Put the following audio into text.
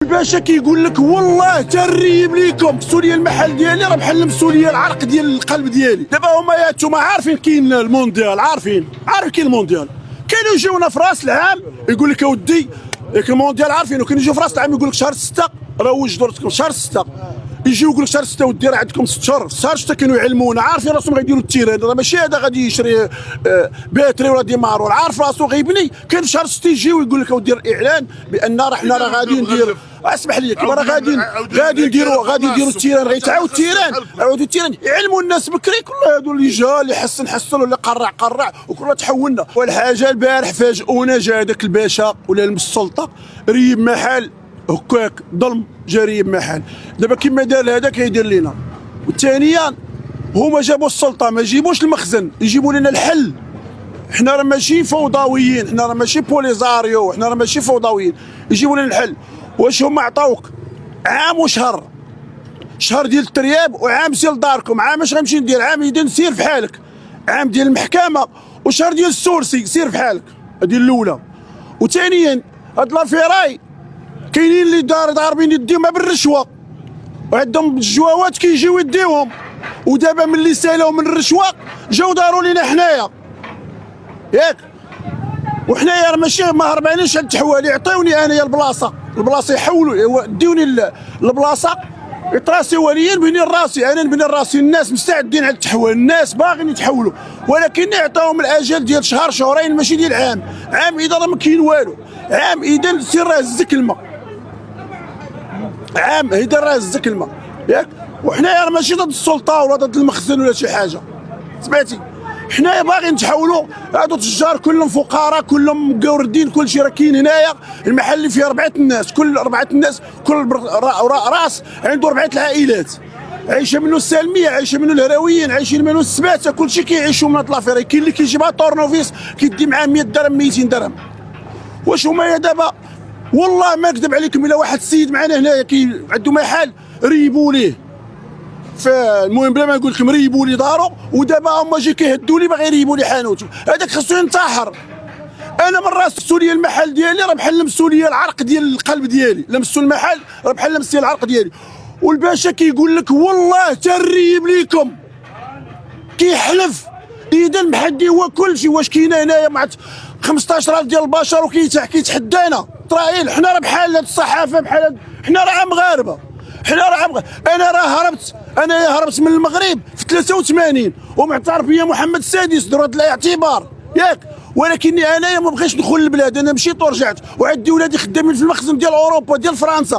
الباشا كيقول لك والله تنريب ليكم مسؤوليه المحل ديالي راه بحال المسؤوليه العرق ديال القلب ديالي. دابا هما يا نتوما عارفين كاين المونديال، عارف كاين المونديال، كانوا يجيونا في راس العام يقول لك اودي ياك المونديال عارفين، وكانوا يجيو في راس العام يقول لك شهر 6 راه وجدوا راسكم شهر 6 يجيو يقول لك شهر 6 ودي راه عندكم 6 شهور، شهر 6 كانوا يعلمونا عارفين راسهم غيديروا التيران، راه ماشي هذا غادي يشري باتري ولا ديمارول، عارف راسو غيبني. كان في شهر 6 يجيو يقول لك اودي الاعلان بان راه حنا راه غادي ندير اسمح لي كيما راه غادي نديروا التيران، غيتعاود التيران عاودوا التيران يعلموا الناس بكري. كل هادو اللي جا اللي حسن واللي قرع وكلنا تحولنا. والحاجه البارح فاجئونا جا هذاك الباشا ولا السلطه ريب محل هكاك ظلم جريب محل. دابا كيما دار هذا كيدير لينا. وثانيا هما جابوا السلطه ما يجيبوش المخزن، يجيبوا لنا الحل. حنا راه ماشي فوضويين، حنا راه ماشي بوليزاريو، حنا راه ماشي فوضويين، يجيبوا لنا الحل. واش هما عطاوك عام وشهر، شهر ديال الترياب وعام سير لداركم، عام اش غنمشي ندير؟ عام اذا سير في حالك، عام ديال المحكمه وشهر ديال السورسي سير في حالك. هذه الاولى. وثانيا هاد لافيراي كاينين اللي ضاربين يديهم بالرشوه وعندهم الجواوات كيجيو يديهم، ودابا ملي سالوا من الرشوه جاو داروا لينا حنايا ياك. وحنايا راه ماشي ما هربانينش عند التحوالي، عطيوني انايا البلاصه يحولوا ديوني البلاصه يطراسيوها ليا نبني راسي، انا نبني راسي. الناس مستعدين على التحوال، الناس باغيين يتحولوا، ولكن عطاوهم الاجل ديال شهر شهرين ماشي ديال عام. عام اذا راه ما كاين والو، عام اذا سير راه هزك الماء، عام اذا راه هزك الماء ياك. وحنايا راه ماشي ضد السلطه ولا ضد المخزن ولا شي حاجه، سمعتي؟ حنايا باغيين نتحولوا. هادو تجار كلهم فقراء كلهم مقوردين، كلشي راه كاين هنايا. المحل اللي فيه 4 الناس، كل 4 الناس كل راس عنده 4 العائلات، عايشه منه السالميه، عايشه منه الهراويين، عايشين منه السباته، كلشي كيعيشوا من هاد لافيري. كاين اللي كيجيبها طورنوفيس كيدي معاه 100 درهم 200 درهم. واش هما يا دابا والله ما نكذب عليكم الا واحد السيد معنا هنايا عنده محل ريبوا ليه، فالمهم بلا ما نقول لكم ريبوا لي دارو، ودابا هما جاي كيهدوا لي باغي يريبوا لي حانوت. هذاك خصو ينتحر. انا من راس مسؤوليه المحل ديالي راه بحال المسؤوليه العرق ديال القلب ديالي، لمسوا المحل راه بحال لمسي العرق ديالي. والباشا كيقول لك والله تنريب ليكم، كيحلف اذا المحل هو كلشي. واش كاينه هنايا مع 15000 ديال البشر وكيتحدانا اسرائيل؟ حنا راه بحال هاد الصحافه بحال هاد، حنا راه مغاربه، انا هربت من المغرب في 83 ومعترف بيا محمد السادس دروا هذا الاعتبار ياك. ولكني انايا ما بغيتش ندخل البلاد، انا مشيت ورجعت وعندي ولادي خدامين في المخزن ديال اوروبا ديال فرنسا.